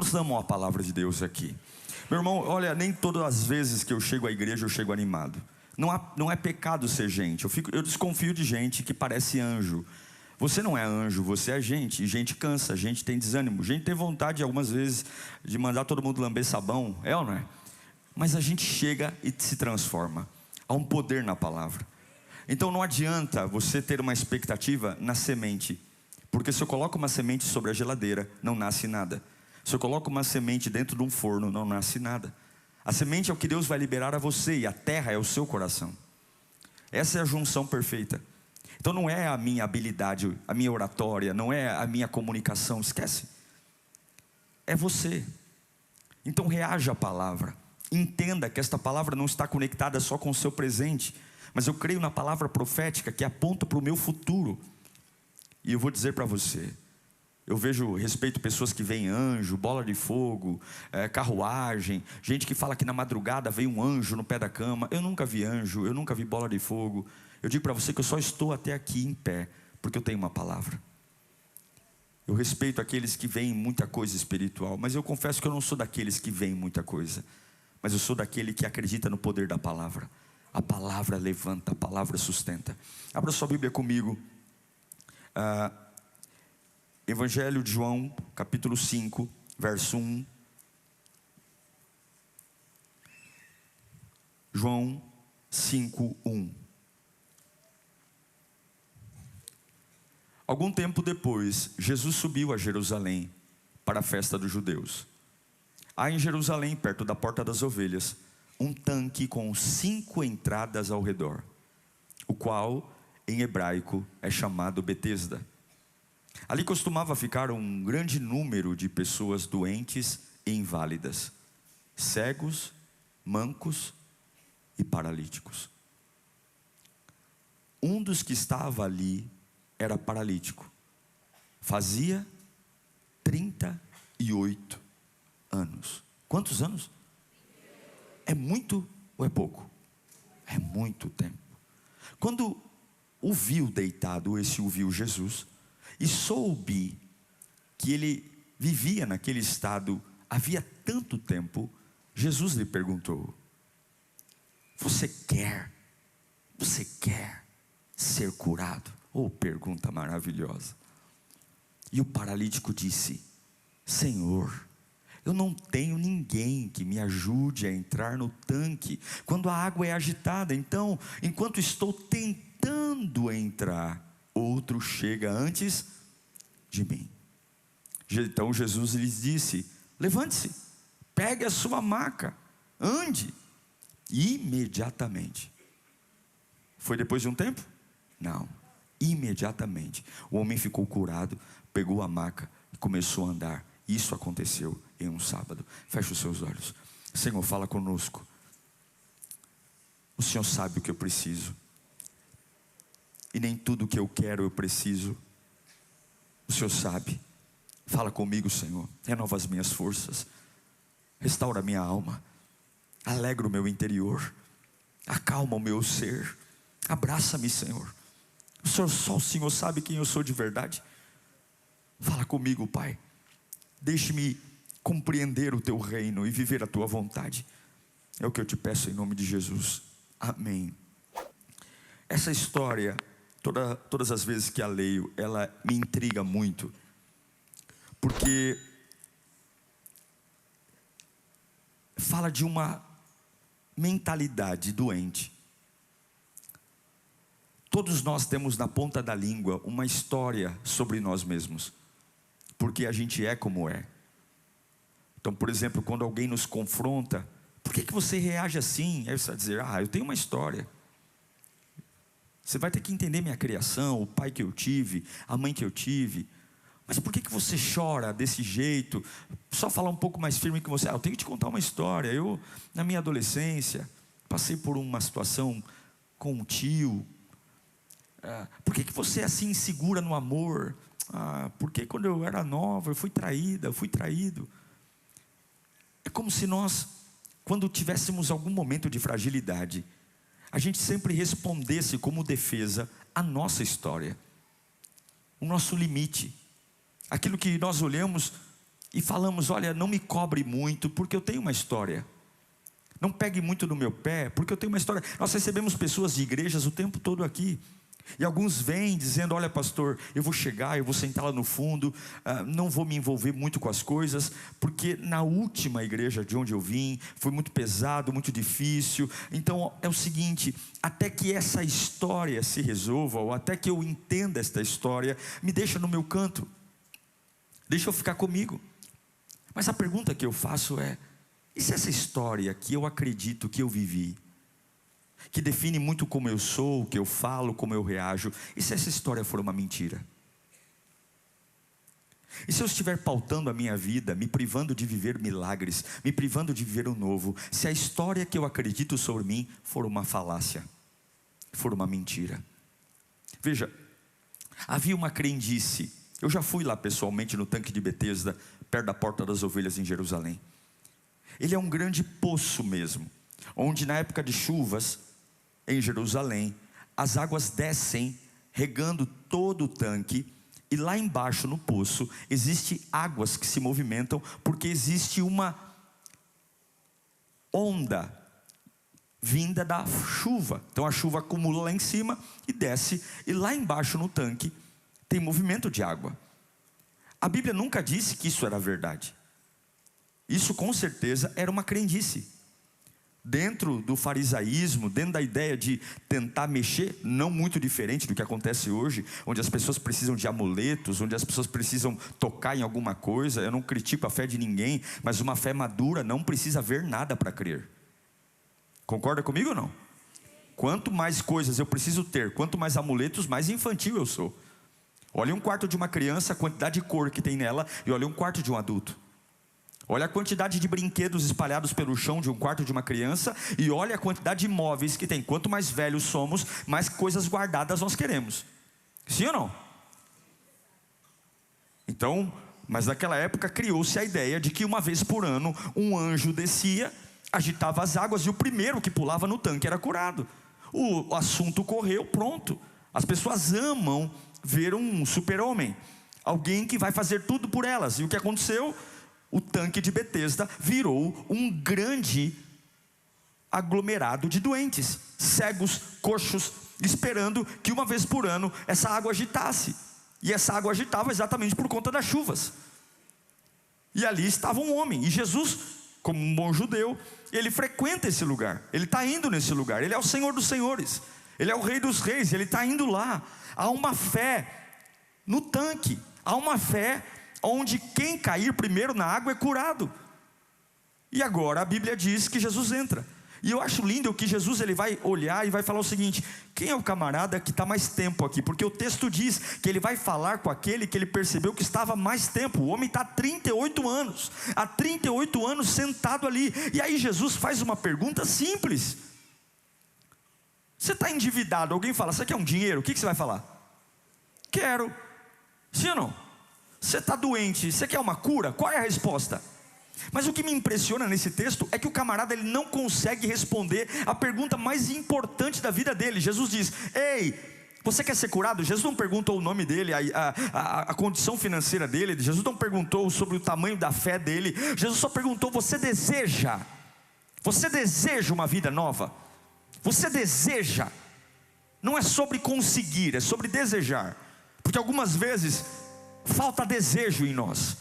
Quantos amam a palavra de Deus aqui? Meu irmão, olha, nem todas as vezes que eu chego à igreja eu chego animado. Não é pecado ser gente. Eu desconfio de gente que parece anjo. Você não é anjo, você é gente. E gente cansa, gente tem desânimo, gente tem vontade algumas vezes de mandar todo mundo lamber sabão. É ou não é? Mas a gente chega e se transforma. Há um poder na palavra. Então não adianta você ter uma expectativa na semente. Porque se eu coloco uma semente sobre a geladeira, não nasce nada. Se eu coloco uma semente dentro de um forno, não nasce nada. A semente é o que Deus vai liberar a você, e a terra é o seu coração. Essa é a junção perfeita. Então não é a minha habilidade, a minha oratória, não é a minha comunicação, esquece. É você. Então reaja à palavra. Entenda que esta palavra não está conectada só com o seu presente, mas eu creio na palavra profética que aponta para o meu futuro. E eu vou dizer para você, eu respeito pessoas que veem anjo, bola de fogo, carruagem, gente que fala que na madrugada veio um anjo no pé da cama. Eu nunca vi anjo, eu nunca vi bola de fogo. Eu digo para você que eu só estou até aqui em pé, porque eu tenho uma palavra. Eu respeito aqueles que veem muita coisa espiritual, mas eu confesso que eu não sou daqueles que veem muita coisa, mas eu sou daquele que acredita no poder da palavra. A palavra levanta, a palavra sustenta. Abra sua Bíblia comigo. Evangelho de João, capítulo 5, verso 1. João 5, 1. Algum tempo depois, Jesus subiu a Jerusalém para a festa dos judeus. Há em Jerusalém, perto da porta das ovelhas, um tanque com 5 entradas ao redor, o qual em hebraico é chamado Betesda. Ali costumava ficar um grande número de pessoas doentes e inválidas, cegos, mancos e paralíticos. Um dos que estava ali era paralítico. Fazia 38 anos. Quantos anos? É muito ou é pouco? É muito tempo. Quando o viu deitado, esse ouviu Jesus, e soube que ele vivia naquele estado havia tanto tempo, Jesus lhe perguntou: Você quer ser curado? Oh, pergunta maravilhosa. E o paralítico disse: Senhor, eu não tenho ninguém que me ajude a entrar no tanque quando a água é agitada. Então, enquanto estou tentando entrar, outro chega antes de mim. Então Jesus lhes disse: Levante-se, pegue a sua maca, ande. Imediatamente. Foi depois de um tempo? Não, imediatamente o homem ficou curado, pegou a maca e começou a andar. Isso aconteceu em um sábado. Feche os seus olhos. Senhor, fala conosco. O Senhor sabe o que eu preciso, e nem tudo o que eu quero eu preciso. O Senhor sabe. Fala comigo, Senhor. Renova as minhas forças, restaura a minha alma, alegra o meu interior, acalma o meu ser. Abraça-me, Senhor. Só o Senhor sabe quem eu sou de verdade. Fala comigo, Pai. Deixe-me compreender o Teu reino e viver a Tua vontade. É o que eu te peço em nome de Jesus. Amém. Essa história, todas as vezes que a leio, ela me intriga muito, porque fala de uma mentalidade doente. Todos nós temos na ponta da língua uma história sobre nós mesmos, porque a gente é como é. Então, por exemplo, quando alguém nos confronta: Por que você reage assim? Aí você vai dizer: eu tenho uma história. Você vai ter que entender minha criação, o pai que eu tive, a mãe que eu tive. Mas por que você chora desse jeito? Só falar um pouco mais firme que você. Eu tenho que te contar uma história. Eu, na minha adolescência, passei por uma situação com um tio. Por que você é assim insegura no amor? Porque quando eu era nova eu fui traída, eu fui traído. É como se nós, quando tivéssemos algum momento de fragilidade, a gente sempre respondesse como defesa a nossa história, o nosso limite, aquilo que nós olhamos e falamos: olha, não me cobre muito, porque eu tenho uma história. Não pegue muito no meu pé, porque eu tenho uma história. Nós recebemos pessoas de igrejas o tempo todo aqui. E alguns vêm dizendo: olha, pastor, eu vou chegar, eu vou sentar lá no fundo, não vou me envolver muito com as coisas, porque na última igreja de onde eu vim, foi muito pesado, muito difícil. Então é o seguinte: até que essa história se resolva, ou até que eu entenda esta história, me deixa no meu canto, deixa eu ficar comigo. Mas a pergunta que eu faço é: e se essa história que eu acredito que eu vivi, que define muito como eu sou, o que eu falo, como eu reajo, e se essa história for uma mentira? E se eu estiver pautando a minha vida, me privando de viver milagres, me privando de viver o novo, se a história que eu acredito sobre mim for uma falácia, for uma mentira? Veja, havia uma crendice. Eu já fui lá pessoalmente no tanque de Betesda, perto da Porta das Ovelhas em Jerusalém. Ele é um grande poço mesmo, onde na época de chuvas, em Jerusalém, as águas descem, regando todo o tanque, e lá embaixo no poço, existem águas que se movimentam, porque existe uma onda vinda da chuva. Então a chuva acumula lá em cima e desce, e lá embaixo no tanque tem movimento de água. A Bíblia nunca disse que isso era verdade. Isso com certeza era uma crendice. Dentro do farisaísmo, dentro da ideia de tentar mexer, não muito diferente do que acontece hoje, onde as pessoas precisam de amuletos, onde as pessoas precisam tocar em alguma coisa. Eu não critico a fé de ninguém, mas uma fé madura não precisa ver nada para crer. Concorda comigo ou não? Quanto mais coisas eu preciso ter, quanto mais amuletos, mais infantil eu sou. Olha um quarto de uma criança, a quantidade de cor que tem nela, e olha um quarto de um adulto. Olha a quantidade de brinquedos espalhados pelo chão de um quarto de uma criança, e olha a quantidade de móveis que tem. Quanto mais velhos somos, mais coisas guardadas nós queremos. Sim ou não? Então, mas naquela época criou-se a ideia de que uma vez por ano um anjo descia, agitava as águas, e o primeiro que pulava no tanque era curado. O assunto correu, pronto. As pessoas amam ver um super-homem, alguém que vai fazer tudo por elas. E o que aconteceu? O tanque de Betesda virou um grande aglomerado de doentes, cegos, coxos, esperando que uma vez por ano essa água agitasse. E essa água agitava exatamente por conta das chuvas. E ali estava um homem, e Jesus, como um bom judeu, ele frequenta esse lugar, ele está indo nesse lugar. Ele é o Senhor dos senhores, ele é o Rei dos reis, ele está indo lá. Há uma fé no tanque, há uma fé onde quem cair primeiro na água é curado. E agora a Bíblia diz que Jesus entra. E eu acho lindo que Jesus ele vai olhar e vai falar o seguinte: quem é o camarada que está mais tempo aqui? Porque o texto diz que ele vai falar com aquele que ele percebeu que estava mais tempo. O homem está há 38 anos, há 38 anos sentado ali. E aí Jesus faz uma pergunta simples: você está endividado? Alguém fala: você quer um dinheiro? O que você vai falar? Quero. Sim ou não? Você está doente, você quer uma cura? Qual é a resposta? Mas o que me impressiona nesse texto é que o camarada ele não consegue responder a pergunta mais importante da vida dele. Jesus diz: ei, você quer ser curado? Jesus não perguntou o nome dele, a condição financeira dele. Jesus não perguntou sobre o tamanho da fé dele. Jesus só perguntou: você deseja uma vida nova? Você deseja? Não é sobre conseguir, é sobre desejar. Porque algumas vezes falta desejo em nós.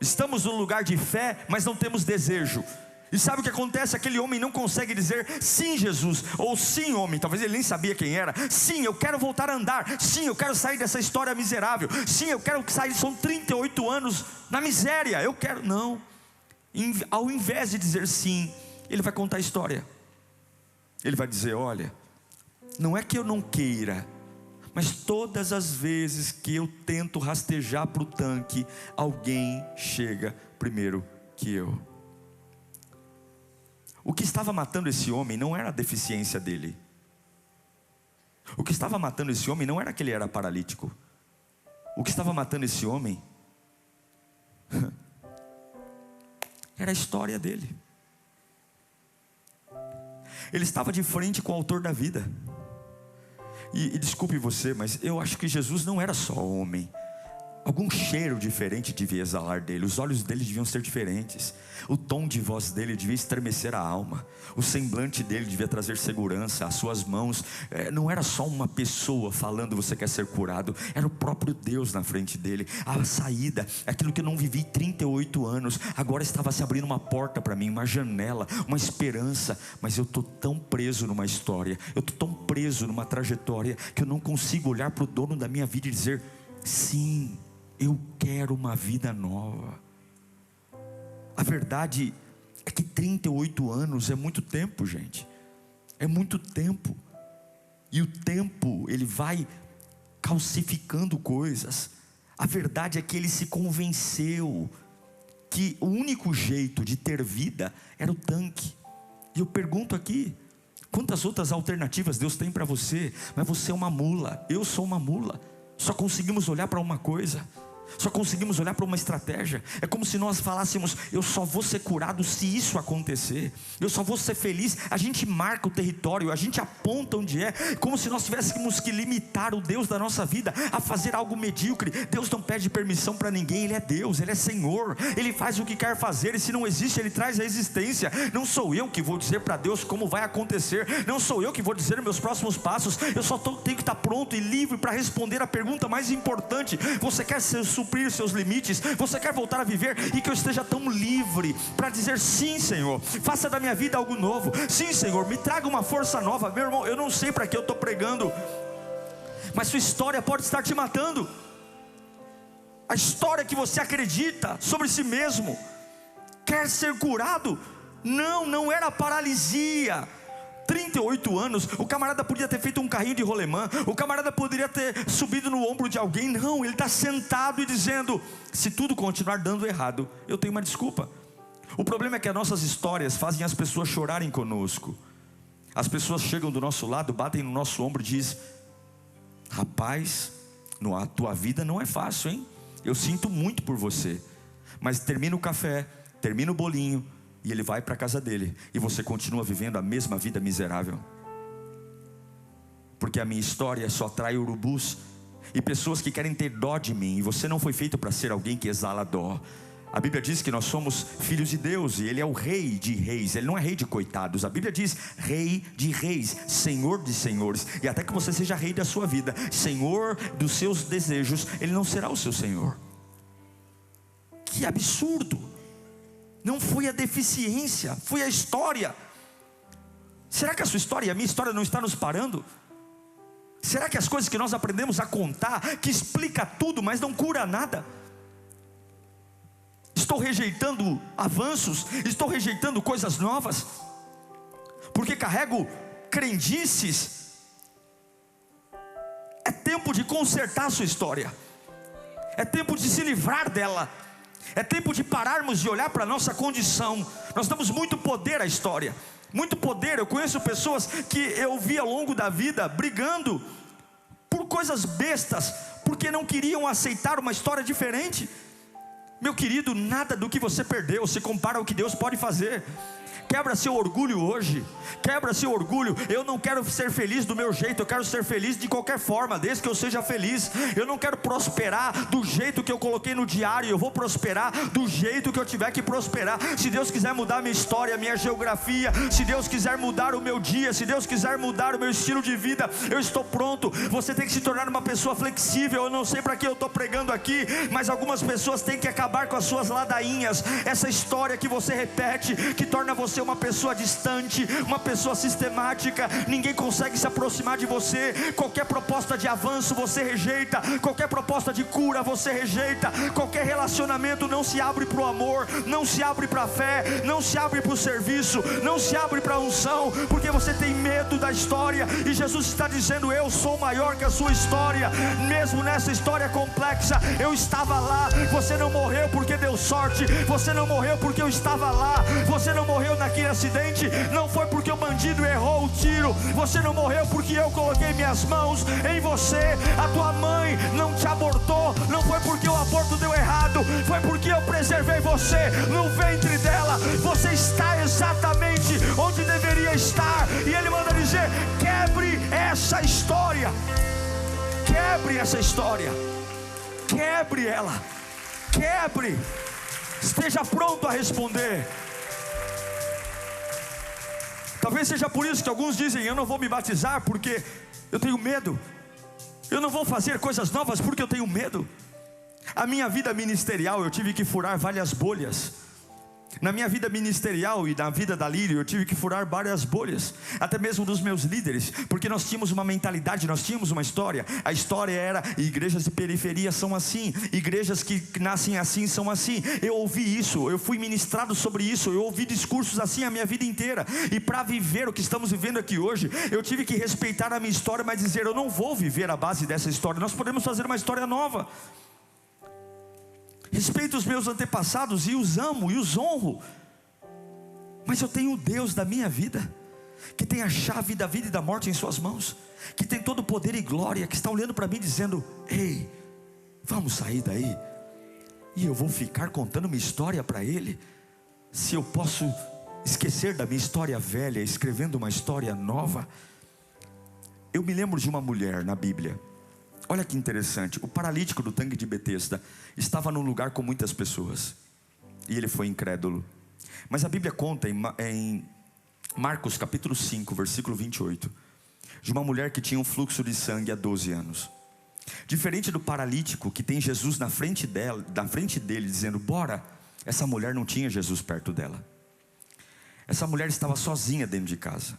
Estamos num lugar de fé, mas não temos desejo. E sabe o que acontece? Aquele homem não consegue dizer sim Jesus, ou sim homem, talvez ele nem sabia quem era. Sim, eu quero voltar a andar. Sim, eu quero sair dessa história miserável. Sim, eu quero sair, são 38 anos na miséria. Eu quero, não. Ao invés de dizer sim, ele vai contar a história. Ele vai dizer: olha, não é que eu não queira, mas todas as vezes que eu tento rastejar para o tanque, alguém chega primeiro que eu. O que estava matando esse homem não era a deficiência dele. O que estava matando esse homem não era que ele era paralítico. O que estava matando esse homem era a história dele. Ele estava de frente com o autor da vida. E desculpe você, mas eu acho que Jesus não era só homem. Algum cheiro diferente devia exalar dele. Os olhos dele deviam ser diferentes. O tom de voz dele devia estremecer a alma. O semblante dele devia trazer segurança. As suas mãos, não era só uma pessoa falando: você quer ser curado. Era o próprio Deus na frente dele. A saída, aquilo que eu não vivi 38 anos, agora estava se abrindo uma porta para mim, uma janela, uma esperança. Mas eu estou tão preso numa história, eu estou tão preso numa trajetória, que eu não consigo olhar para o dono da minha vida e dizer: sim, eu quero uma vida nova. A verdade é que 38 anos é muito tempo, gente. É muito tempo. E o tempo, ele vai calcificando coisas. A verdade é que ele se convenceu que o único jeito de ter vida era o tanque. E eu pergunto aqui: quantas outras alternativas Deus tem para você? Mas você é uma mula, eu sou uma mula. Só conseguimos olhar para uma coisa, só conseguimos olhar para uma estratégia. É como se nós falássemos: eu só vou ser curado se isso acontecer, eu só vou ser feliz. A gente marca o território, a gente aponta onde é, como se nós tivéssemos que limitar o Deus da nossa vida a fazer algo medíocre. Deus não pede permissão para ninguém, Ele é Deus, Ele é Senhor, Ele faz o que quer fazer, e se não existe, Ele traz a existência. Não sou eu que vou dizer para Deus como vai acontecer, não sou eu que vou dizer os meus próximos passos. Eu só tenho que estar pronto e livre para responder a pergunta mais importante: você quer suprir seus limites? Você quer voltar a viver? E que eu esteja tão livre para dizer: sim, Senhor, faça da minha vida algo novo. Sim, Senhor, me traga uma força nova. Meu irmão, eu não sei para que eu estou pregando, mas sua história pode estar te matando. A história que você acredita sobre si mesmo. Quer ser curado? Não era paralisia. 38 anos, o camarada podia ter feito um carrinho de rolemã, o camarada poderia ter subido no ombro de alguém. Não, ele está sentado e dizendo: se tudo continuar dando errado, eu tenho uma desculpa. O problema é que as nossas histórias fazem as pessoas chorarem conosco. As pessoas chegam do nosso lado, batem no nosso ombro e dizem: rapaz, a tua vida não é fácil, hein? Eu sinto muito por você. Mas termina o café, termina o bolinho, e ele vai para a casa dele, e você continua vivendo a mesma vida miserável. Porque a minha história só atrai urubus e pessoas que querem ter dó de mim. E você não foi feito para ser alguém que exala dó. A Bíblia diz que nós somos filhos de Deus, e Ele é o Rei de reis. Ele não é rei de coitados. A Bíblia diz Rei de reis, Senhor de senhores. E até que você seja rei da sua vida, Senhor dos seus desejos, Ele não será o seu Senhor. Que absurdo! Não foi a deficiência, foi a história. Será que a sua história e a minha história não está nos parando? Será que as coisas que nós aprendemos a contar, que explica tudo, mas não cura nada? Estou rejeitando avanços, estou rejeitando coisas novas, porque carrego crendices. É tempo de consertar a sua história, é tempo de se livrar dela. É tempo de pararmos de olhar para a nossa condição. Nós damos muito poder à história, muito poder. Eu conheço pessoas que eu vi ao longo da vida brigando por coisas bestas, porque não queriam aceitar uma história diferente. Meu querido, nada do que você perdeu se compara ao que Deus pode fazer. Quebra seu orgulho hoje, quebra seu orgulho. Eu não quero ser feliz do meu jeito, eu quero ser feliz de qualquer forma, desde que eu seja feliz. Eu não quero prosperar do jeito que eu coloquei no diário, eu vou prosperar do jeito que eu tiver que prosperar. Se Deus quiser mudar a minha história, a minha geografia, se Deus quiser mudar o meu dia, se Deus quiser mudar o meu estilo de vida, eu estou pronto. Você tem que se tornar uma pessoa flexível. Eu não sei para que eu estou pregando aqui, mas algumas pessoas têm que acabar com as suas ladainhas. Essa história que você repete, que torna você uma pessoa distante, uma pessoa sistemática. Ninguém consegue se aproximar de você. Qualquer proposta de avanço você rejeita, qualquer proposta de cura você rejeita. Qualquer relacionamento não se abre para o amor, não se abre para a fé, não se abre para o serviço, não se abre para a unção, porque você tem medo da história. E Jesus está dizendo: eu sou maior que a sua história. Mesmo nessa história complexa, eu estava lá. Você não morreu porque deu sorte, você não morreu porque eu estava lá, você não morreu naquele acidente, não foi porque o bandido errou o tiro, você não morreu porque eu coloquei minhas mãos em você. A tua mãe não te abortou, não foi porque o aborto deu errado, foi porque eu preservei você no ventre dela. Você está exatamente onde deveria estar, e Ele manda dizer: quebre essa história, quebre essa história, Quebre ela, quebre. Esteja pronto a responder. Talvez seja por isso que alguns dizem: eu não vou me batizar porque eu tenho medo. Eu não vou fazer coisas novas porque eu tenho medo. A minha vida ministerial eu tive que furar várias bolhas. Na minha vida ministerial e na vida da Lírio, eu tive que furar várias bolhas, até mesmo dos meus líderes, porque nós tínhamos uma mentalidade, nós tínhamos uma história. A história era: igrejas de periferia são assim, igrejas que nascem assim são assim. Eu ouvi isso, eu fui ministrado sobre isso, eu ouvi discursos assim a minha vida inteira. E para viver o que estamos vivendo aqui hoje, eu tive que respeitar a minha história, mas dizer: eu não vou viver a base dessa história. Nós podemos fazer uma história nova. Respeito os meus antepassados e os amo e os honro, mas eu tenho o Deus da minha vida, que tem a chave da vida e da morte em suas mãos, que tem todo o poder e glória, que está olhando para mim dizendo: ei, vamos sair daí. E eu vou ficar contando minha história para Ele? Se eu posso esquecer da minha história velha, escrevendo uma história nova? Eu me lembro de uma mulher na Bíblia. Olha que interessante, o paralítico do tanque de Betesda estava num lugar com muitas pessoas, e ele foi incrédulo. Mas a Bíblia conta em Marcos capítulo 5, versículo 28, de uma mulher que tinha um fluxo de sangue há 12 anos. Diferente do paralítico que tem Jesus na frente dele dizendo: bora, essa mulher não tinha Jesus perto dela. Essa mulher estava sozinha dentro de casa.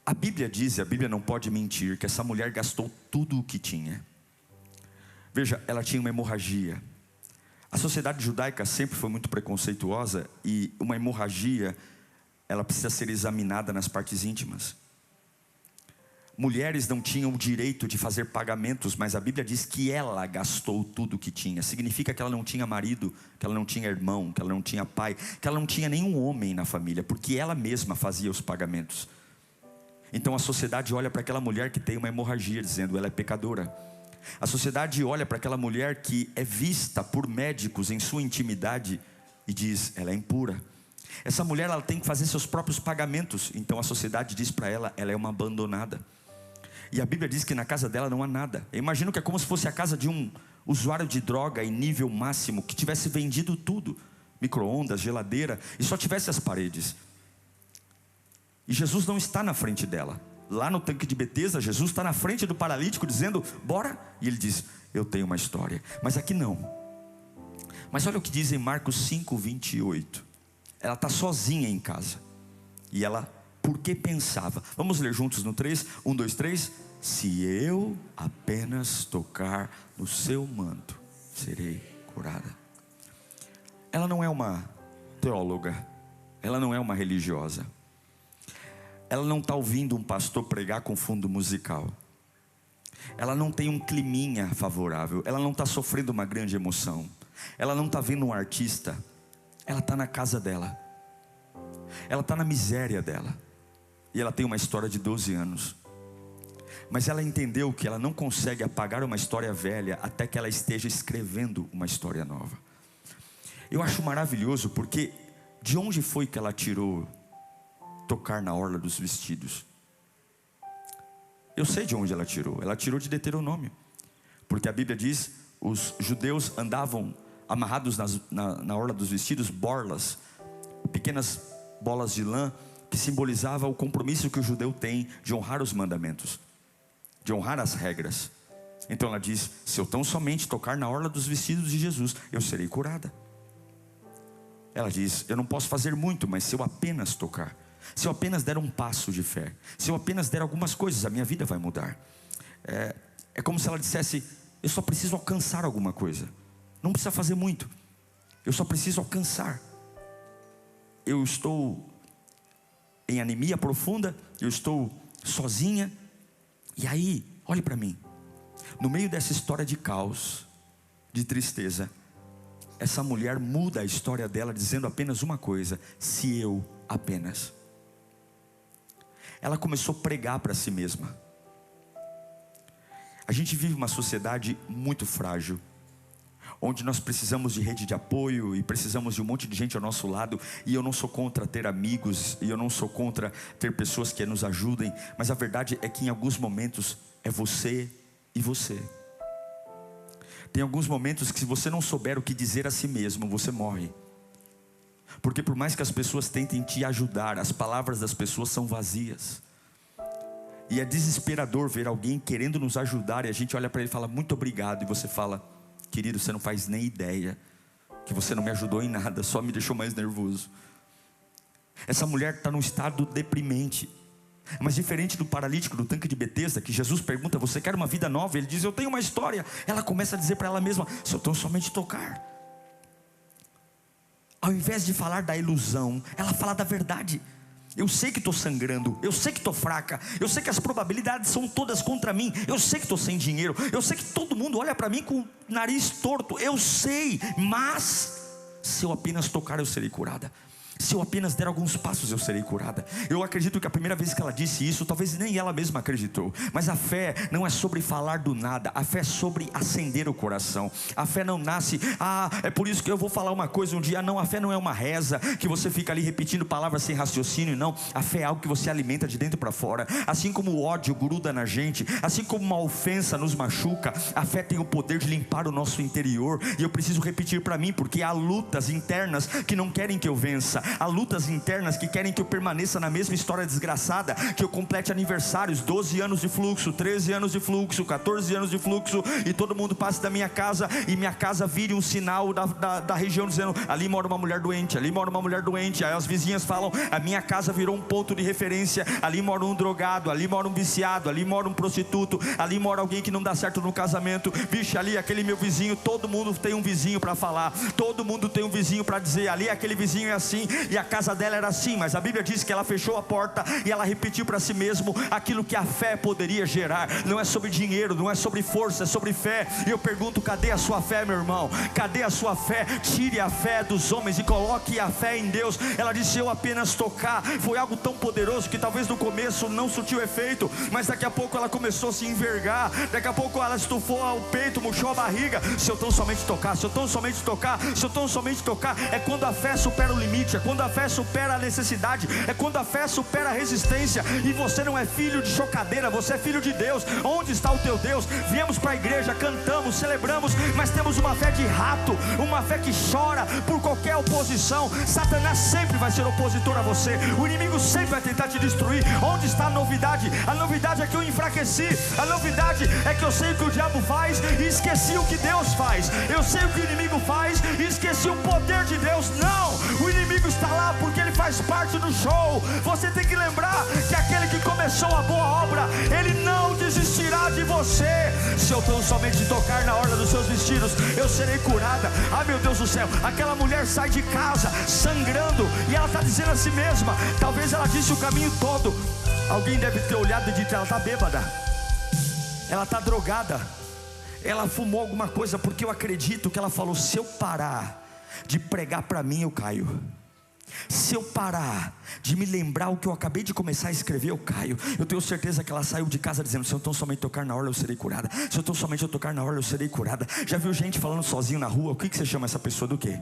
A Bíblia diz, e a Bíblia não pode mentir, que essa mulher gastou tudo o que tinha. Veja, ela tinha uma hemorragia. A sociedade judaica sempre foi muito preconceituosa, e uma hemorragia, ela precisa ser examinada nas partes íntimas. Mulheres não tinham o direito de fazer pagamentos, mas a Bíblia diz que ela gastou tudo o que tinha. Significa que ela não tinha marido, que ela não tinha irmão, que ela não tinha pai, que ela não tinha nenhum homem na família, porque ela mesma fazia os pagamentos. Então a sociedade olha para aquela mulher que tem uma hemorragia, dizendo: ela é pecadora. A sociedade olha para aquela mulher que é vista por médicos em sua intimidade e diz: ela é impura. Essa mulher, ela tem que fazer seus próprios pagamentos. Então a sociedade diz para ela: ela é uma abandonada. E a Bíblia diz que na casa dela não há nada. Eu imagino que é como se fosse a casa de um usuário de droga em nível máximo, que tivesse vendido tudo, micro-ondas, geladeira, e só tivesse as paredes. E Jesus não está na frente dela. Lá no tanque de Betesda, Jesus está na frente do paralítico dizendo: bora. E ele diz: eu tenho uma história. Mas aqui não. Mas olha o que diz em Marcos 5, 28. Ela está sozinha em casa. E ela, porque pensava. Vamos ler juntos no 3, 1, 2, 3. Se eu apenas tocar no seu manto, serei curada. Ela não é uma teóloga. Ela não é uma religiosa. Ela não está ouvindo um pastor pregar com fundo musical. Ela não tem um climinha favorável. Ela não está sofrendo uma grande emoção. Ela não está vendo um artista. Ela está na casa dela. Ela está na miséria dela. E ela tem uma história de 12 anos. Mas ela entendeu que ela não consegue apagar uma história velha até que ela esteja escrevendo uma história nova. Eu acho maravilhoso, porque de onde foi que ela tirou tocar na orla dos vestidos? Eu sei de onde ela tirou. Ela tirou de Deuteronômio, porque a Bíblia diz: os judeus andavam amarrados na orla dos vestidos, borlas, pequenas bolas de lã, que simbolizava o compromisso que o judeu tem de honrar os mandamentos, de honrar as regras. Então ela diz: se eu tão somente tocar na orla dos vestidos de Jesus, eu serei curada. Ela diz: eu não posso fazer muito, mas se eu apenas tocar, se eu apenas der um passo de fé, se eu apenas der algumas coisas, a minha vida vai mudar. É como se ela dissesse: eu só preciso alcançar alguma coisa. Não precisa fazer muito. Eu só preciso alcançar. Eu estou em anemia profunda, eu estou sozinha. E aí, olhe para mim. No meio dessa história de caos, de tristeza, essa mulher muda a história dela dizendo apenas uma coisa: se eu apenas. Ela começou a pregar para si mesma. A gente vive uma sociedade muito frágil, onde nós precisamos de rede de apoio e precisamos de um monte de gente ao nosso lado. E eu não sou contra ter amigos, e eu não sou contra ter pessoas que nos ajudem, mas a verdade é que em alguns momentos é você e você. Tem alguns momentos que, se você não souber o que dizer a si mesmo, você morre. Porque por mais que as pessoas tentem te ajudar, as palavras das pessoas são vazias. E é desesperador ver alguém querendo nos ajudar, e a gente olha para ele e fala, muito obrigado. E você fala, querido, você não faz nem ideia que você não me ajudou em nada, só me deixou mais nervoso. Essa mulher está num estado deprimente. Mas diferente do paralítico do tanque de Betesda, que Jesus pergunta, você quer uma vida nova? Ele diz, eu tenho uma história. Ela começa a dizer para ela mesma, se eu tão somente tocar. Ao invés de falar da ilusão, ela fala da verdade. Eu sei que estou sangrando, eu sei que estou fraca, eu sei que as probabilidades são todas contra mim, eu sei que estou sem dinheiro, eu sei que todo mundo olha para mim com o nariz torto, eu sei, mas se eu apenas tocar eu serei curada. Se eu apenas der alguns passos eu serei curada. Eu acredito que a primeira vez que ela disse isso, talvez nem ela mesma acreditou. Mas a fé não é sobre falar do nada. A fé é sobre acender o coração. A fé não nasce, é por isso que eu vou falar uma coisa um dia. Não, a fé não é uma reza que você fica ali repetindo palavras sem raciocínio. Não, a fé é algo que você alimenta de dentro para fora. Assim como o ódio gruda na gente, assim como uma ofensa nos machuca, a fé tem o poder de limpar o nosso interior. E eu preciso repetir para mim, porque há lutas internas que não querem que eu vença. Há lutas internas que querem que eu permaneça na mesma história desgraçada, que eu complete aniversários, 12 anos de fluxo, 13 anos de fluxo, 14 anos de fluxo, e todo mundo passe da minha casa, e minha casa vire um sinal da região, dizendo, ali mora uma mulher doente, ali mora uma mulher doente. Aí as vizinhas falam, a minha casa virou um ponto de referência, ali mora um drogado, ali mora um viciado, ali mora um prostituto, ali mora alguém que não dá certo no casamento. Vixe, ali aquele meu vizinho, todo mundo tem um vizinho para falar, todo mundo tem um vizinho para dizer, ali aquele vizinho é assim. E a casa dela era assim, mas a Bíblia diz que ela fechou a porta e ela repetiu para si mesmo aquilo que a fé poderia gerar. Não é sobre dinheiro, não é sobre força, é sobre fé. E eu pergunto, cadê a sua fé, meu irmão? Cadê a sua fé? Tire a fé dos homens e coloque a fé em Deus. Ela disse, eu apenas tocar. Foi algo tão poderoso que talvez no começo não surtiu efeito, mas daqui a pouco ela começou a se envergar, daqui a pouco ela estufou o peito, murchou a barriga. Se eu tão somente tocar, se eu tão somente tocar, se eu tão somente tocar. É quando a fé supera o limite, é quando a fé supera a necessidade, é quando a fé supera a resistência. E você não é filho de chocadeira, você é filho de Deus. Onde está o teu Deus? Viemos para a igreja, cantamos, celebramos, mas temos uma fé de rato, uma fé que chora por qualquer oposição. Satanás sempre vai ser opositor a você, o inimigo sempre vai tentar te destruir. Onde está a novidade? A novidade é que eu enfraqueci, a novidade é que eu sei o que o diabo faz e esqueci o que Deus faz. Eu sei o que o inimigo faz e esqueci o poder de Deus. Não, o inimigo está lá porque ele faz parte do show. Você tem que lembrar que aquele que começou a boa obra, ele não desistirá de você. Se eu tão somente tocar na orla dos seus vestidos, eu serei curada. Ah, meu Deus do céu, aquela mulher sai de casa sangrando e ela está dizendo a si mesma, talvez ela disse o caminho todo. Alguém deve ter olhado e dito, ela está bêbada, ela está drogada, ela fumou alguma coisa, porque eu acredito que ela falou, se eu parar de pregar para mim eu caio. Se eu parar de me lembrar o que eu acabei de começar a escrever, eu caio. Eu tenho certeza que ela saiu de casa dizendo, se eu tão somente tocar na orla eu serei curada. Se eu tão somente eu tocar na orla eu serei curada. Já viu gente falando sozinho na rua? O que você chama essa pessoa do quê?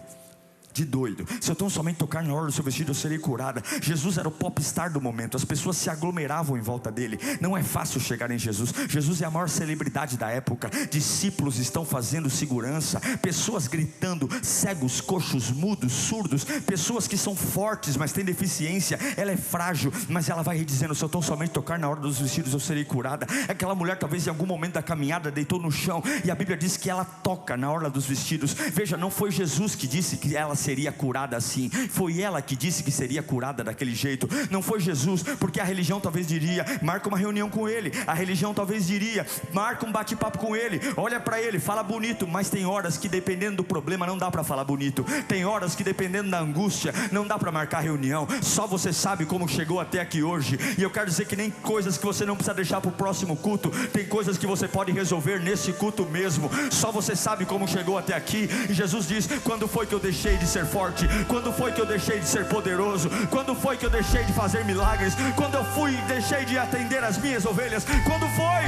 De doido. Se eu tão somente tocar na orla do seu vestido eu serei curada. Jesus era o popstar do momento, as pessoas se aglomeravam em volta dele. Não é fácil chegar em Jesus. Jesus é a maior celebridade da época. Discípulos estão fazendo segurança, pessoas gritando, cegos, coxos, mudos, surdos, pessoas que são fortes mas têm deficiência. Ela é frágil, mas ela vai dizendo, se eu tão somente tocar na orla dos vestidos eu serei curada. Aquela mulher talvez em algum momento da caminhada deitou no chão, e a Bíblia diz que ela toca na orla dos vestidos. Veja, não foi Jesus que disse que ela seria curada assim, foi ela que disse que seria curada daquele jeito. Não foi Jesus, porque a religião talvez diria, marca uma reunião com ele. A religião talvez diria, marca um bate-papo com ele, olha para ele, fala bonito. Mas tem horas que dependendo do problema não dá para falar bonito. Tem horas que dependendo da angústia não dá para marcar reunião. Só você sabe como chegou até aqui hoje. E eu quero dizer que nem coisas que você não precisa deixar para o próximo culto, tem coisas que você pode resolver nesse culto mesmo. Só você sabe como chegou até aqui. E Jesus diz, quando foi que eu deixei de ser forte? Quando foi que eu deixei de ser poderoso? Quando foi que eu deixei de fazer milagres? Quando eu deixei de atender as minhas ovelhas? Quando foi?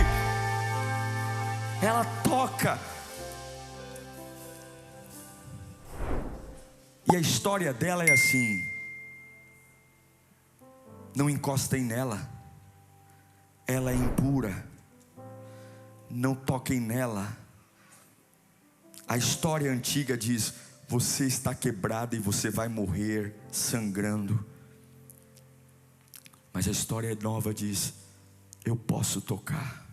Ela toca. E a história dela é assim: não encostem nela, ela é impura. Não toquem nela, A história antiga diz: você está quebrado e você vai morrer sangrando. Mas a história nova diz: eu posso tocar.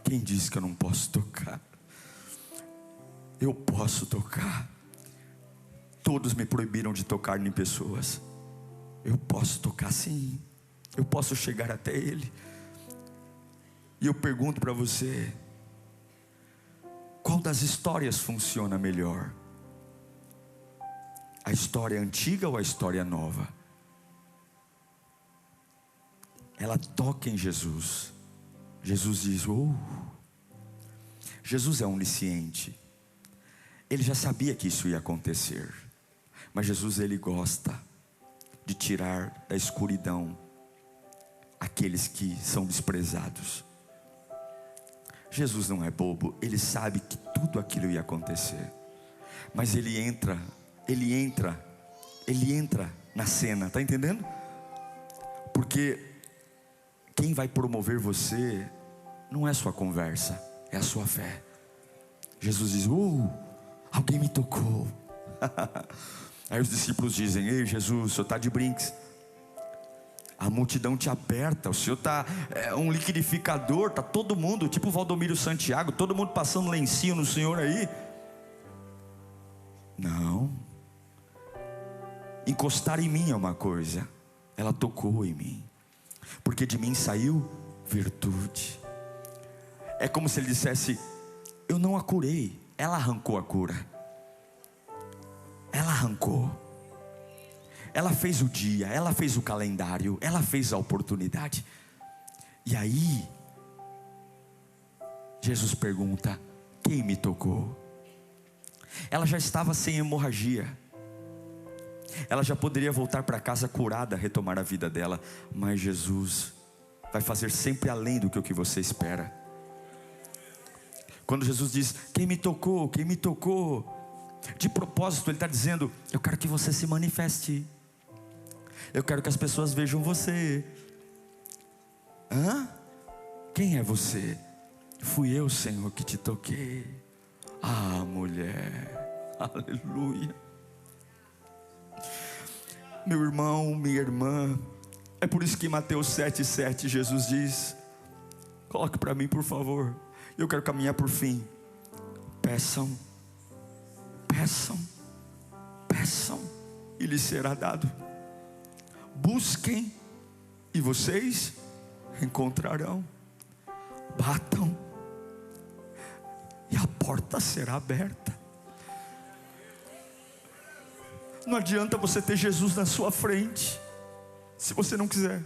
Quem disse que eu não posso tocar? Eu posso tocar. Todos me proibiram de tocar em pessoas. Eu posso tocar sim. Eu posso chegar até Ele. E eu pergunto para você: qual das histórias funciona melhor? A história antiga ou a história nova? Ela toca em Jesus. Jesus diz: Jesus é onisciente. Ele já sabia que isso ia acontecer. Mas Jesus, Ele gosta de tirar da escuridão aqueles que são desprezados. Jesus não é bobo. Ele sabe que tudo aquilo ia acontecer. Mas Ele entra na cena, está entendendo? Porque quem vai promover você não é sua conversa, é a sua fé. Jesus diz: alguém me tocou. Aí os discípulos dizem: ei Jesus, o Senhor está de brinques. A multidão te aperta, o Senhor está um liquidificador, está todo mundo, tipo Valdomiro Santiago, todo mundo passando lencinho no Senhor aí. Não. Encostar em mim é uma coisa, ela tocou em mim, porque de mim saiu virtude. É como se Ele dissesse: eu não a curei, ela arrancou a cura. Ela arrancou. Ela fez o dia, ela fez o calendário, ela fez a oportunidade. E aí Jesus pergunta: quem me tocou? Ela já estava sem hemorragia. Ela já poderia voltar para casa curada, retomar a vida dela. Mas Jesus vai fazer sempre além do que o que você espera. Quando Jesus diz: quem me tocou? Quem me tocou? De propósito Ele está dizendo: eu quero que você se manifeste. Eu quero que as pessoas vejam você. Quem é você? Fui eu, Senhor, que te toquei. Ah, mulher, aleluia. Meu irmão, minha irmã, é por isso que em Mateus 7,7 Jesus diz: coloque para mim por favor, eu quero caminhar por fim. Peçam, peçam, peçam e lhes será dado. Busquem e vocês encontrarão. Batam e a porta será aberta. Não adianta você ter Jesus na sua frente se você não quiser.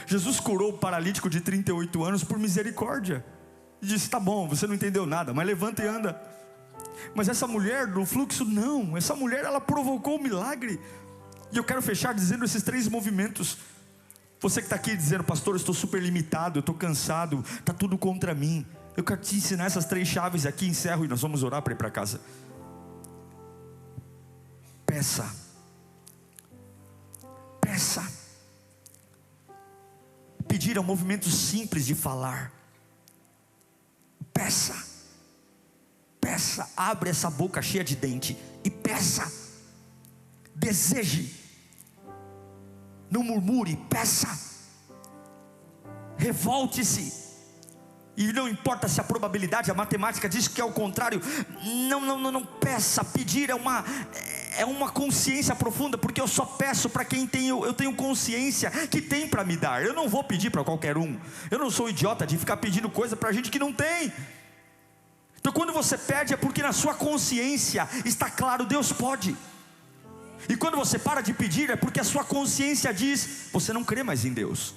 Jesus curou o paralítico de 38 anos por misericórdia. E disse: tá bom, você não entendeu nada, mas levanta e anda. Mas essa mulher do fluxo não. Essa mulher, ela provocou o milagre. E eu quero fechar dizendo esses 3 movimentos. Você que está aqui dizendo: pastor, eu estou super limitado, eu estou cansado, está tudo contra mim. Eu quero te ensinar essas 3 chaves aqui. Encerro e nós vamos orar para ir para casa. Peça. Peça. Pedir é um movimento simples de falar. Peça. Peça. Abre essa boca cheia de dente e peça. Deseje. Não murmure, peça. Revolte-se. E não importa se a probabilidade, a matemática diz que é o contrário. Não peça. Pedir é uma consciência profunda, porque eu só peço para quem eu tenho consciência que tem para me dar. Eu não vou pedir para qualquer um. Eu não sou idiota de ficar pedindo coisa para gente que não tem. Então quando você pede é porque na sua consciência está claro: Deus pode. E quando você para de pedir é porque a sua consciência diz: você não crê mais em Deus.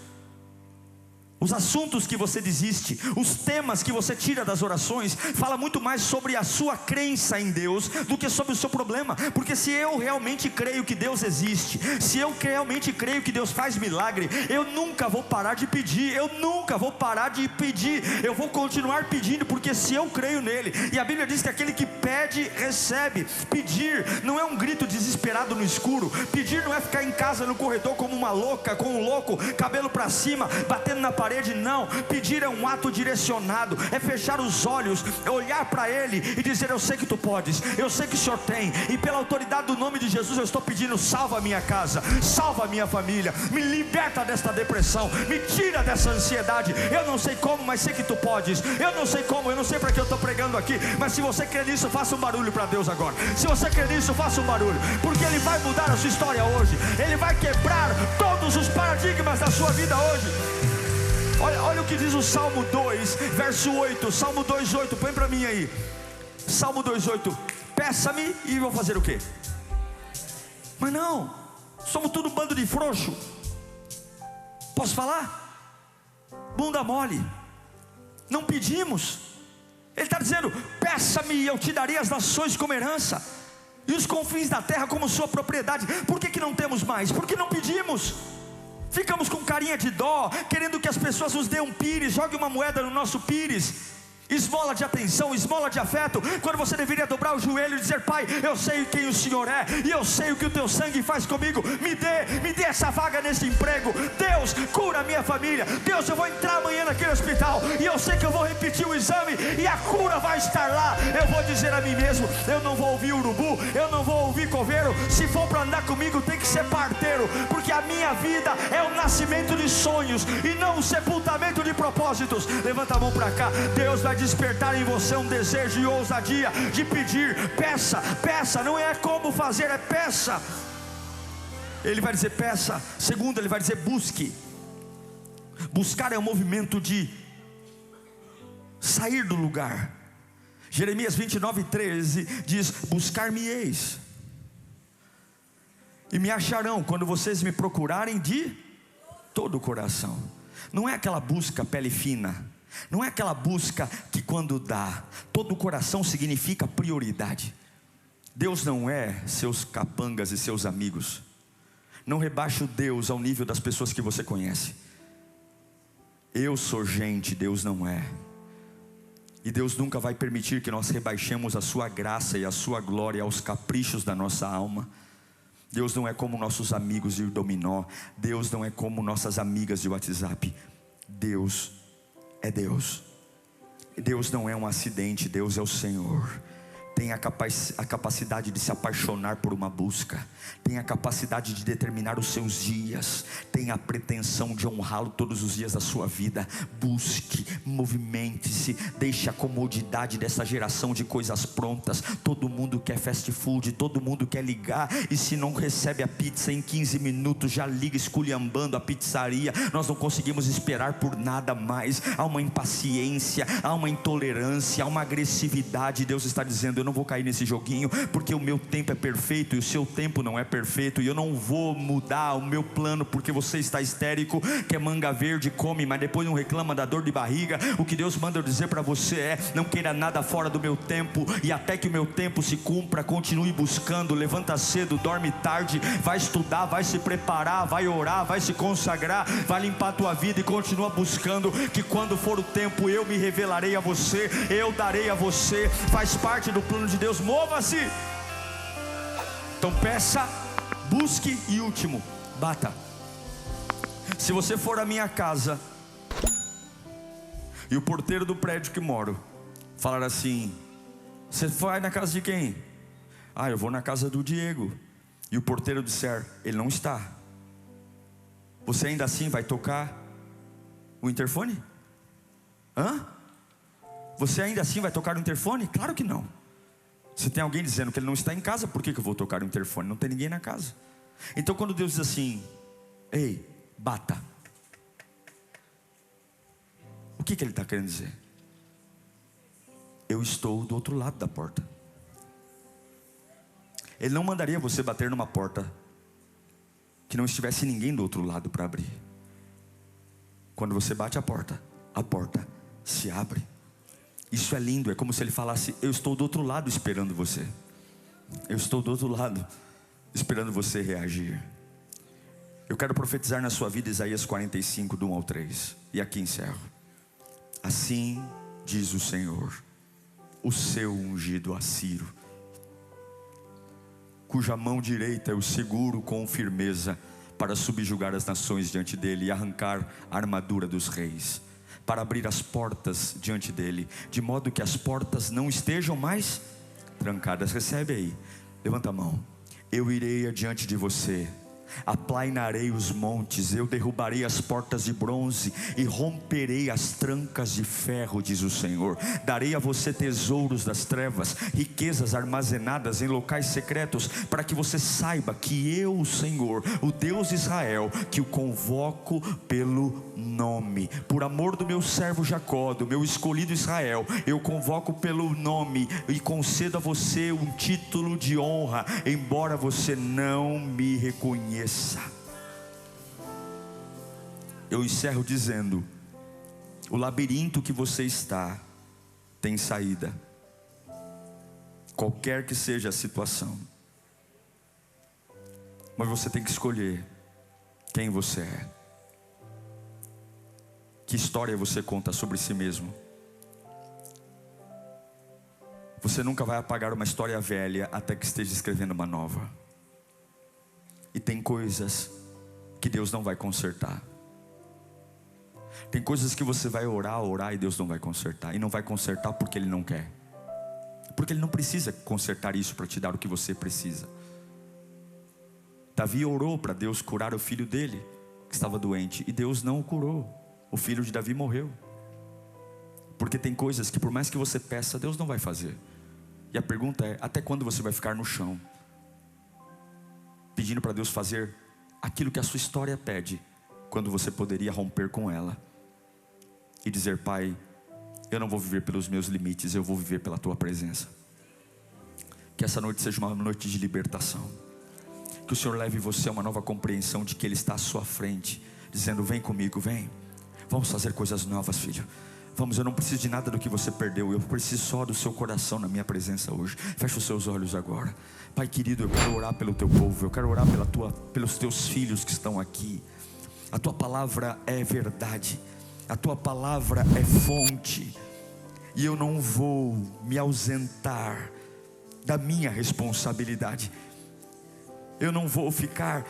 Os assuntos que você desiste, os temas que você tira das orações, fala muito mais sobre a sua crença em Deus do que sobre o seu problema. Porque se eu realmente creio que Deus existe, se eu realmente creio que Deus faz milagre, eu nunca vou parar de pedir. Eu nunca vou parar de pedir. Eu vou continuar pedindo, porque se eu creio nele. E a Bíblia diz que aquele que pede, recebe. Pedir não é um grito desesperado no escuro. Pedir não é ficar em casa no corredor como uma louca, com um louco, cabelo para cima, batendo na parede, parede, não. Pedir é um ato direcionado, é fechar os olhos, é olhar para Ele e dizer: eu sei que Tu podes, eu sei que o Senhor tem, e pela autoridade do nome de Jesus eu estou pedindo: salva a minha casa, salva a minha família, me liberta desta depressão, me tira dessa ansiedade. Eu não sei como, mas sei que Tu podes. Eu não sei como, eu não sei para que eu estou pregando aqui, mas se você crê nisso, faça um barulho para Deus agora. Se você crê nisso, faça um barulho, porque Ele vai mudar a sua história hoje. Ele vai quebrar todos os paradigmas da sua vida hoje. Olha o que diz o Salmo 2, verso 8. Salmo 2:8, põe para mim aí. Salmo 2:8. Peça-me e vou fazer o quê? Mas não, somos tudo um bando de frouxo. Posso falar? Bunda mole. Não pedimos. Ele está dizendo: peça-me e eu te darei as nações como herança, e os confins da terra como sua propriedade. Por que não temos mais? Porque não pedimos. Ficamos com carinha de dó, querendo que as pessoas nos dêem um pires, jogue uma moeda no nosso pires. Esmola de atenção, esmola de afeto, quando você deveria dobrar o joelho e dizer: Pai, eu sei quem o Senhor é, e eu sei o que o Teu sangue faz comigo. Me dê essa vaga nesse emprego. Deus, cura a minha família. Deus, eu vou entrar amanhã naquele hospital, e eu sei que eu vou repetir o exame, e a cura vai estar lá. Eu vou dizer a mim mesmo: eu não vou ouvir urubu, eu não vou ouvir coveiro. Se for para andar comigo, tem que ser parteiro, porque a minha vida é o nascimento de sonhos, e não o sepultamento de propósitos. Levanta a mão para cá. Deus vai despertar em você um desejo e ousadia de pedir. Peça, peça, não é como fazer, é peça. Ele vai dizer peça. Segundo, ele vai dizer busque. Buscar é um movimento de sair do lugar. Jeremias 29:13 diz: buscar-me-eis e me acharão quando vocês me procurarem de todo o coração. Não é aquela busca pele fina, não é aquela busca que quando dá. Todo o coração significa prioridade. Deus não é seus capangas e seus amigos. Não rebaixe o Deus ao nível das pessoas que você conhece. Eu sou gente, Deus não é. E Deus nunca vai permitir que nós rebaixemos a sua graça e a sua glória aos caprichos da nossa alma. Deus não é como nossos amigos de dominó. Deus não é como nossas amigas de WhatsApp. Deus é Deus. Deus não é um acidente, Deus é o Senhor. Tem a capacidade de se apaixonar por uma busca. Tem a capacidade de determinar os seus dias. Tem a pretensão de honrá-lo todos os dias da sua vida. Busque, movimente-se. Deixe a comodidade dessa geração de coisas prontas. Todo mundo quer fast food, todo mundo quer ligar, e se não recebe a pizza em 15 minutos, já liga esculhambando a pizzaria. Nós não conseguimos esperar por nada mais. Há uma impaciência, há uma intolerância, há uma agressividade. Deus está dizendo: eu não vou cair nesse joguinho, porque o meu tempo é perfeito e o seu tempo não é perfeito, e eu não vou mudar o meu plano porque você está histérico, quer manga verde, come, mas depois não reclama da dor de barriga. O que Deus manda eu dizer para você é: não queira nada fora do meu tempo, e até que o meu tempo se cumpra, continue buscando. Levanta cedo, dorme tarde, vai estudar, vai se preparar, vai orar, vai se consagrar, vai limpar a tua vida e continua buscando, que quando for o tempo eu me revelarei a você, eu darei a você. Faz parte do plano de Deus. Mova-se. Então peça, busque e último, bata. Se você for à minha casa e o porteiro do prédio que moro falar assim: você vai na casa de quem? Ah, eu vou na casa do Diego. E o porteiro disser: ele não está. Você ainda assim vai tocar o interfone? Hã? Você ainda assim vai tocar o interfone? Claro que não. Se tem alguém dizendo que ele não está em casa, por que eu vou tocar o interfone? Não tem ninguém na casa. Então quando Deus diz assim: ei, bata, o que Ele está querendo dizer? Eu estou do outro lado da porta. Ele não mandaria você bater numa porta que não estivesse ninguém do outro lado para abrir. Quando você bate a porta se abre. Isso é lindo, é como se Ele falasse: eu estou do outro lado esperando você. Eu estou do outro lado esperando você reagir. Eu quero profetizar na sua vida Isaías 45, do 1 ao 3. E aqui encerro. Assim diz o Senhor, o seu ungido a Ciro, cuja mão direita eu seguro com firmeza, para subjugar as nações diante dele e arrancar a armadura dos reis, para abrir as portas diante dele, de modo que as portas não estejam mais trancadas. Recebe aí, levanta a mão. Eu irei adiante de você, aplainarei os montes, eu derrubarei as portas de bronze e romperei as trancas de ferro, diz o Senhor. Darei a você tesouros das trevas, riquezas armazenadas em locais secretos, para que você saiba que eu, o Senhor, o Deus de Israel, que o convoco pelo nome, por amor do meu servo Jacó, do meu escolhido Israel, eu convoco pelo nome e concedo a você um título de honra, embora você não me reconheça. Eu encerro dizendo: o labirinto que você está tem saída, qualquer que seja a situação, mas você tem que escolher quem você é. Que história você conta sobre si mesmo? Você nunca vai apagar uma história velha até que esteja escrevendo uma nova. E tem coisas que Deus não vai consertar. Tem coisas que você vai orar e Deus não vai consertar. E não vai consertar porque Ele não quer, porque Ele não precisa consertar isso para te dar o que você precisa. Davi orou para Deus curar o filho dele, que estava doente, e Deus não o curou. O filho de Davi morreu. Porque tem coisas que por mais que você peça, Deus não vai fazer. E a pergunta é: até quando você vai ficar no chão, pedindo para Deus fazer aquilo que a sua história pede, quando você poderia romper com ela e dizer: Pai, eu não vou viver pelos meus limites, eu vou viver pela Tua presença. Que essa noite seja uma noite de libertação. Que o Senhor leve você a uma nova compreensão de que Ele está à sua frente, dizendo: vem comigo, vem, vamos fazer coisas novas, filho. Vamos, eu não preciso de nada do que você perdeu, eu preciso só do seu coração na minha presença hoje. Feche os seus olhos agora. Pai querido, eu quero orar pelo Teu povo, eu quero orar pelos Teus filhos que estão aqui. A Tua palavra é verdade, a Tua palavra é fonte, e eu não vou me ausentar da minha responsabilidade. Eu não vou ficar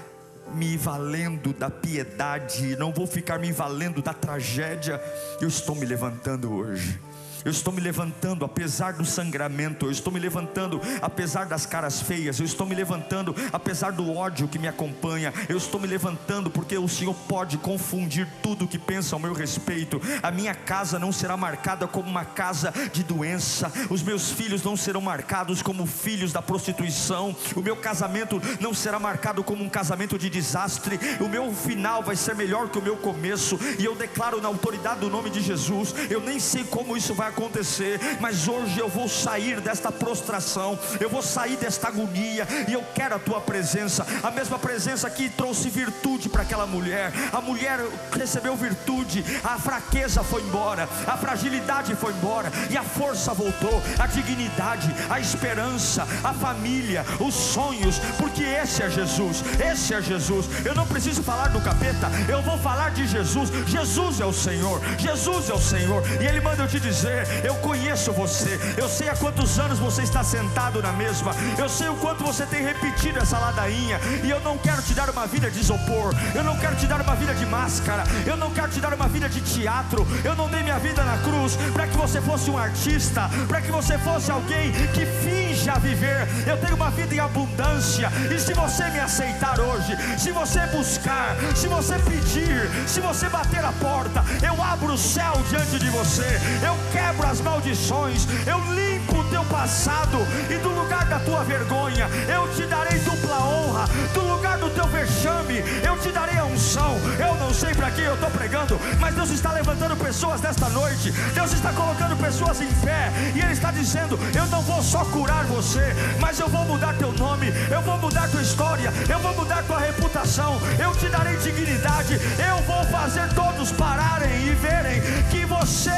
me valendo da piedade, não vou ficar me valendo da tragédia. Eu estou me levantando hoje. Eu estou me levantando apesar do sangramento. Eu estou me levantando apesar das caras feias. Eu estou me levantando apesar do ódio que me acompanha. Eu estou me levantando porque o Senhor pode confundir tudo o que pensa ao meu respeito. A minha casa não será marcada como uma casa de doença. Os meus filhos não serão marcados como filhos da prostituição. O meu casamento não será marcado como um casamento de desastre. O meu final vai ser melhor que o meu começo. E eu declaro na autoridade do nome de Jesus, eu nem sei como isso vai acontecer, mas hoje eu vou sair desta prostração, eu vou sair desta agonia, e eu quero a Tua presença, a mesma presença que trouxe virtude para aquela mulher. A mulher recebeu virtude, a fraqueza foi embora, a fragilidade foi embora, e a força voltou, a dignidade, a esperança, a família, os sonhos, porque esse é Jesus, esse é Jesus. Eu não preciso falar do capeta, eu vou falar de Jesus. Jesus é o Senhor, Jesus é o Senhor, e Ele manda eu te dizer: eu conheço você, eu sei há quantos anos você está sentado na mesma, eu sei o quanto você tem repetido essa ladainha, e eu não quero te dar uma vida de isopor, eu não quero te dar uma vida de máscara, eu não quero te dar uma vida de teatro. Eu não dei minha vida na cruz para que você fosse um artista, para que você fosse alguém que finja viver. Eu tenho uma vida em abundância, e se você me aceitar hoje, se você buscar, se você pedir, se você bater a porta, eu abro o céu diante de você, eu quebro as maldições, eu limpo o teu passado, e do lugar da tua vergonha eu te darei dupla honra, do lugar do teu vexame eu te darei a unção. Eu não sei para quem eu estou pregando, mas Deus está levantando pessoas nesta noite, Deus está colocando pessoas em pé, e Ele está dizendo: eu não vou só curar você, mas eu vou mudar teu nome, eu vou mudar tua história, eu vou mudar tua reputação, eu te darei dignidade, eu vou fazer todos pararem e verem que você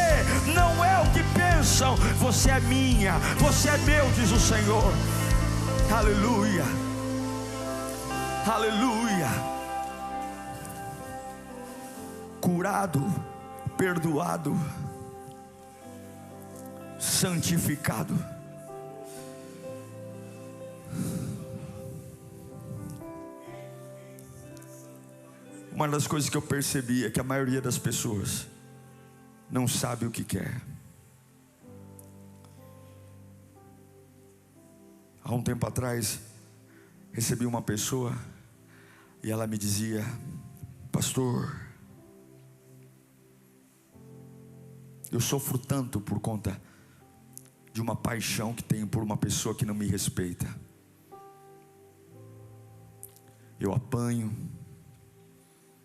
não é o que pensam, você é minha, você é meu, diz o Senhor. Aleluia, aleluia. Curado, perdoado, santificado. Uma das coisas que eu percebi é que a maioria das pessoas não sabe o que quer. Há um tempo atrás, recebi uma pessoa e ela me dizia: pastor, eu sofro tanto por conta de uma paixão que tenho por uma pessoa que não me respeita. Eu apanho,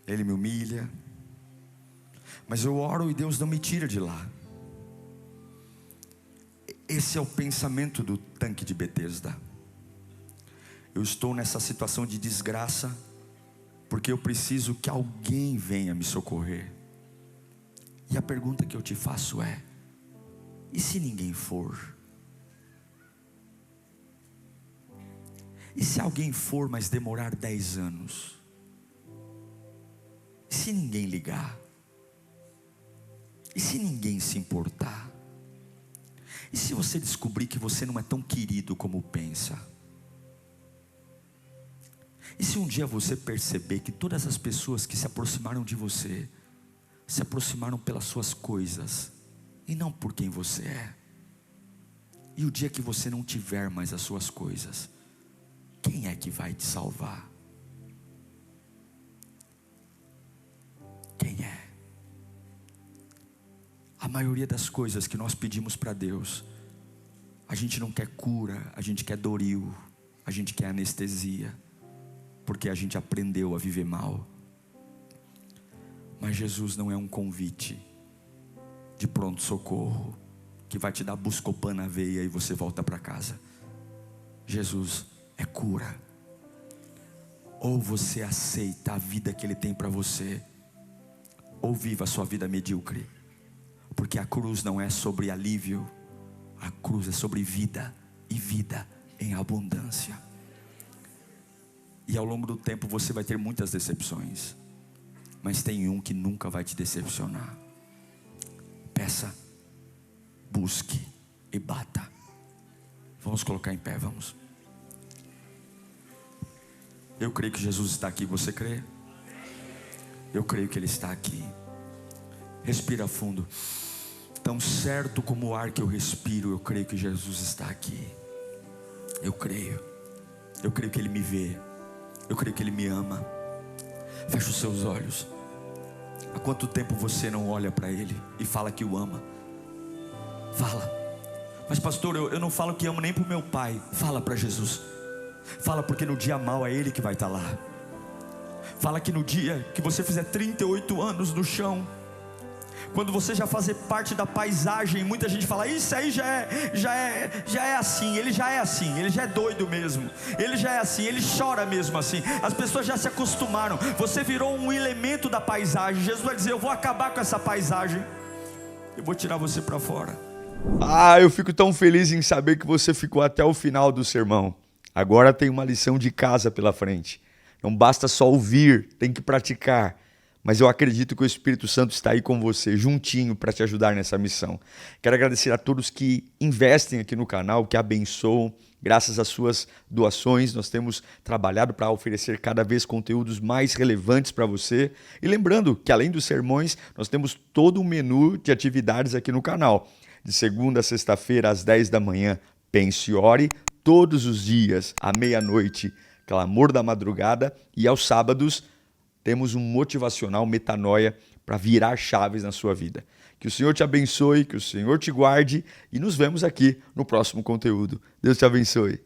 ele me humilha, mas eu oro e Deus não me tira de lá. Esse é o pensamento do tanque de Betesda. Eu estou nessa situação de desgraça porque eu preciso que alguém venha me socorrer. E a pergunta que eu te faço é: e se ninguém for? E se alguém for, mas demorar 10 anos? E se ninguém ligar? E se ninguém se importar? E se você descobrir que você não é tão querido como pensa? E se um dia você perceber que todas as pessoas que se aproximaram de você se aproximaram pelas suas coisas e não por quem você é? E o dia que você não tiver mais as suas coisas, quem é que vai te salvar? Quem é? A maioria das coisas que nós pedimos para Deus, a gente não quer cura, a gente quer Doril, a gente quer anestesia, porque a gente aprendeu a viver mal. Mas Jesus não é um convite de pronto-socorro que vai te dar Buscopan na veia e você volta para casa. Jesus é cura. Ou você aceita a vida que Ele tem para você, ou viva a sua vida medíocre. Porque a cruz não é sobre alívio, a cruz é sobre vida, e vida em abundância. E ao longo do tempo você vai ter muitas decepções, mas tem um que nunca vai te decepcionar. Peça, busque e bata. Vamos colocar em pé, vamos. Eu creio que Jesus está aqui, você crê? Eu creio que Ele está aqui. Respira fundo. Tão certo como o ar que eu respiro, eu creio que Jesus está aqui. Eu creio que Ele me vê, eu creio que Ele me ama. Feche os seus olhos. Há quanto tempo você não olha para Ele e fala que o ama? Fala. Mas pastor, eu não falo que amo nem para o meu pai. Fala para Jesus. Fala, porque no dia mau é Ele que vai estar lá. Fala que no dia que você fizer 38 anos no chão, quando você já fazer parte da paisagem, muita gente fala: isso aí já é assim, ele já é assim, ele já é doido mesmo, ele já é assim, ele chora mesmo assim. As pessoas já se acostumaram, você virou um elemento da paisagem. Jesus vai dizer: eu vou acabar com essa paisagem, eu vou tirar você para fora. Eu fico tão feliz em saber que você ficou até o final do sermão. Agora tem uma lição de casa pela frente. Não basta só ouvir, tem que praticar. Mas eu acredito que o Espírito Santo está aí com você, juntinho, para te ajudar nessa missão. Quero agradecer a todos que investem aqui no canal, que abençoam. Graças às suas doações, nós temos trabalhado para oferecer cada vez conteúdos mais relevantes para você. E lembrando que, além dos sermões, nós temos todo um menu de atividades aqui no canal. De segunda a sexta-feira, às 10 da manhã, pense e ore. Todos os dias, à meia-noite, clamor da madrugada. E aos sábados, temos um motivacional Metanoia para virar chaves na sua vida. Que o Senhor te abençoe, que o Senhor te guarde e nos vemos aqui no próximo conteúdo. Deus te abençoe.